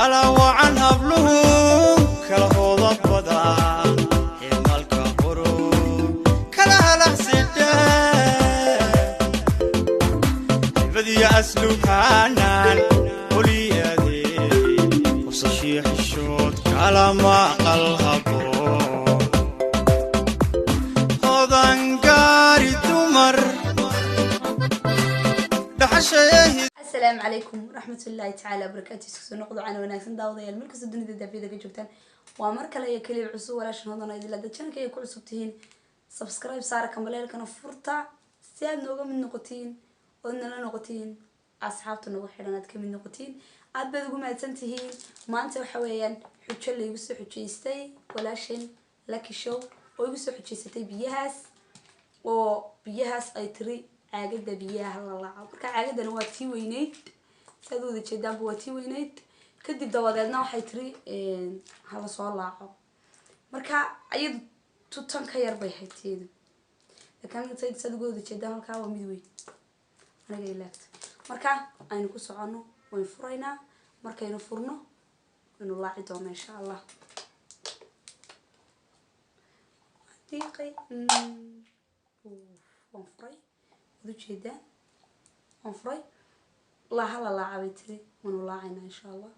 kala wacan habluhu kala hooda badan himalka qoro kala halaqsida badiya aslukanan quliyade وصشيح الشوط على ما قلهبو هذا انقاري تمر السلام عليكم ورحمة الله تعالى وبركاته. سكسو نقضوا عنا وناكسن داوضي المركز الدنيا دافيدا كجوبتان ومركا لا يكلي عصو ولا شنو هذا إذا لدى channel كي كل سبتين سبسكرايب صار كمبليل كنا فرطة سياد نوغا من نقطين قلنا نقطين أصحابتنا نوغا حيرانات كمين نقطين عاد بدو ما تنتهين ما أنت وحويان حجة اللي يقصو حجة يستي ولا شين لكي شو ويقصو حجة يستي بيهاس وبيهاس أي تري عاقدة بيها الله marka caagadan waa tii weyneyd sadooda jeedaan waa tii weyneyd kadib dawadeedna waxay tiri hala soo laaco marka ayadu tutan ka yar bay hayteedu laakiin sadooda jeedaan halka waa mid weyn anaga ilaagta marka aynu ku socono way furaynaa markaynu furno inuu laaci doono insha Allah diiqay waan furay وجهدا أنفري لا هلا لا عبيتري ونلاعنا إن شاء الله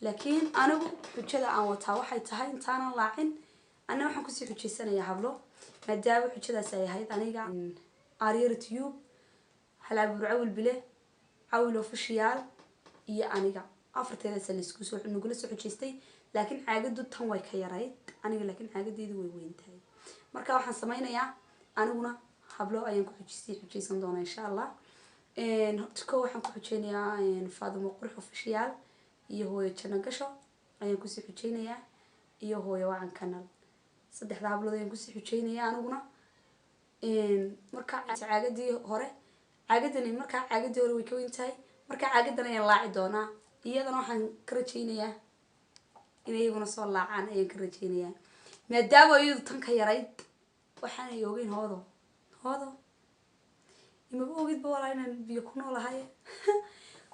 لكن أنا بحجة عن وتاوحي تهاي إنتانا لاعن أنا وحن كسي حجة سنة يا حبلو مداوي حجة سيهاي أنا قاعد أرير تيوب هلا برعول بله عولو في الشيال يا أنا قاعد أفرتي لسه سكوسو نقول لسه حجة لكن عقد التنوي كيرايد أنا لكن عقد يدوي وين تهاي مركا وحن سمينا يا أنا هنا hablo ayaan ku xujaysan doonaa insha Allah horta waxaan ku xujeynayaa Faadimo Qurux official iyo hooyo Janagasho ayaan ku sii xujeynayaa iyo hooyo Wacan Kanal saddexda hablood ayaan ku sii xujeynayaa aniguna marka caagadii hore way ka weyn tahay marka caagadan ayaan laaci doonaa iyadana waxaan ka rajeynayaa inay iyaguna soo laacaan ayaan ka rajeynayaa maadaama iyadu tan ka yarayd waxaan yoogin هذا إما بوجد بوراينا بيكونوا لهاي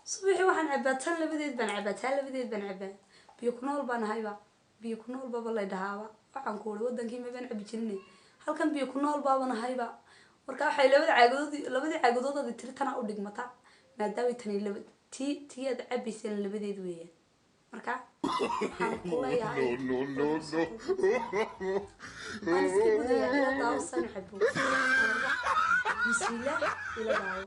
صبيحي وحن عباتها لبديت بنعبات بيكونوا البنا هاي بقى بيكونوا البابا الله يدهوا وعن كل ودن كي ما بنعب جنني هل كان بيكونوا البابا هاي بقى وركا حي لبدي عقدود هذا تري تنا أودك متى ما داوي تاني لبد تي عبي سن لبديت ويا وركا no أنا سكيت يا داو سنحبه بسم الله إلى داو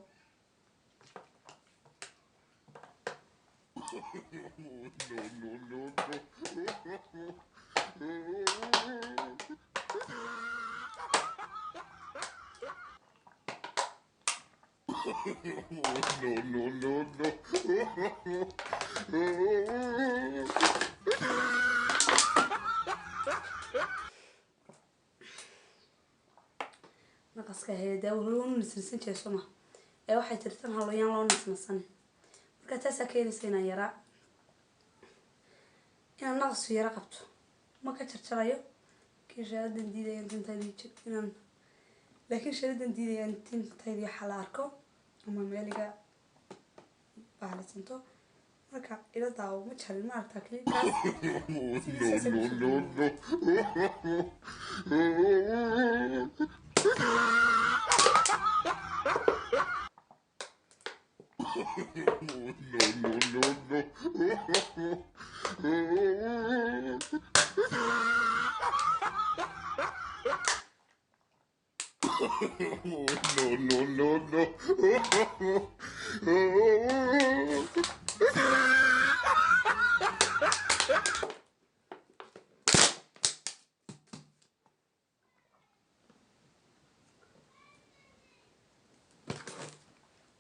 نقصك هيدا ولون نسنسن جسمه واحد ترتم هالويان لون نسنسن مركز كيني سينا يرى إن النقص في رقبته ما كترترايو كي شادن ديدا ينتن تايدي إن لكن شادن ديدا ينتن تايدي حلاركو أما مالك بعلتنتو مركز إلى داو متشاري ما أرتاكلي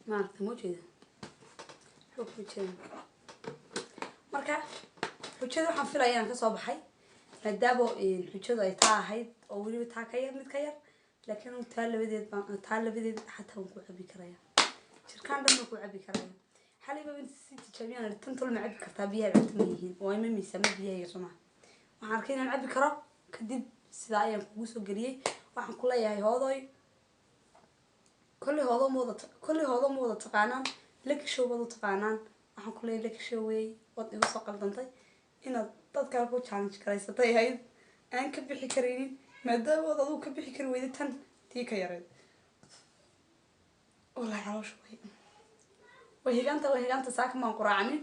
ما أعرف موجودة شوف وجهه مركا وجهه وحن في الأيام كصباحي ندابو وجهه أي تاهيد أو ولي بتاكير متكير لكن تعال بديت حتى ونكو عبي كرايا شركان دم نكو عبي كرايا حالي بنت ستي جميعا تنطل معبي كرتابيها بعتميهين وأيمن يسمى بيها يا جماعة وحركينا نعبي كرا كدب سدايا كوسو قريه وحن كلها يا هذاي كل هذا موضة تقانان لك شو بدو تقانان waxaan ku leeyahay ka shaway wad igu soo qaldantay inaad dadkaa ku challenge garaysatay ahayd aan ka bixi karaynin maadaama ood adigu ka bixi kari weyday tan tii ka yareed wallahi caloosha way higaanta saaka maan quraacanin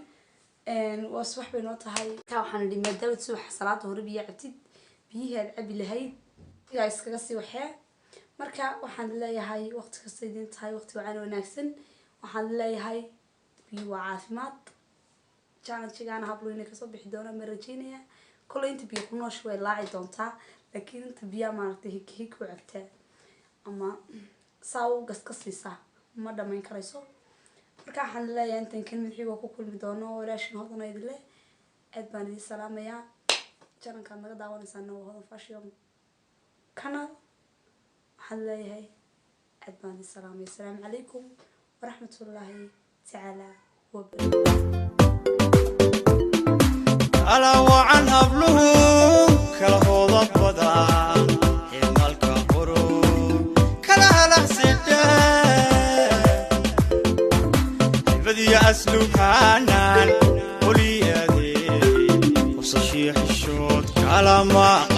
waa subax bay noo tahay taa waxaan idhi maadaama subaxa salaada hore biyo cabtid biyihii aad cabi lahayd yaa iskaga sii waxee marka waxaan leeyahay waqti kasta idin tahay waqti wacan wanaagsan waxaan leeyahay biyo waa caafimaad challenge-gaana hablo inay kasoo bixi doonaan ma rajeynaya kolley inta biyo ku noosh way laaci doontaa laakiin inta biyaa maaragtay hig ku cabtaa ama saa u gas ka siisaa ma dhamayn karayso marka waxaan leeyahay intan kan midxiga ku kulmi doono walaashin hodana idin leh aad baan idin salaamayaa channelkaan naga daawanaysaana waa Hodan Fashion Channel waxaan leeyahay aad baan idin salaamaya assalaamu calaykum waraxmatullaahi tacaala ala wacan habluhu kala hooda badan himalka qoro kala halacsidha hibadiya asluubkaanan qoliyadee qosashiya xishood kala maqal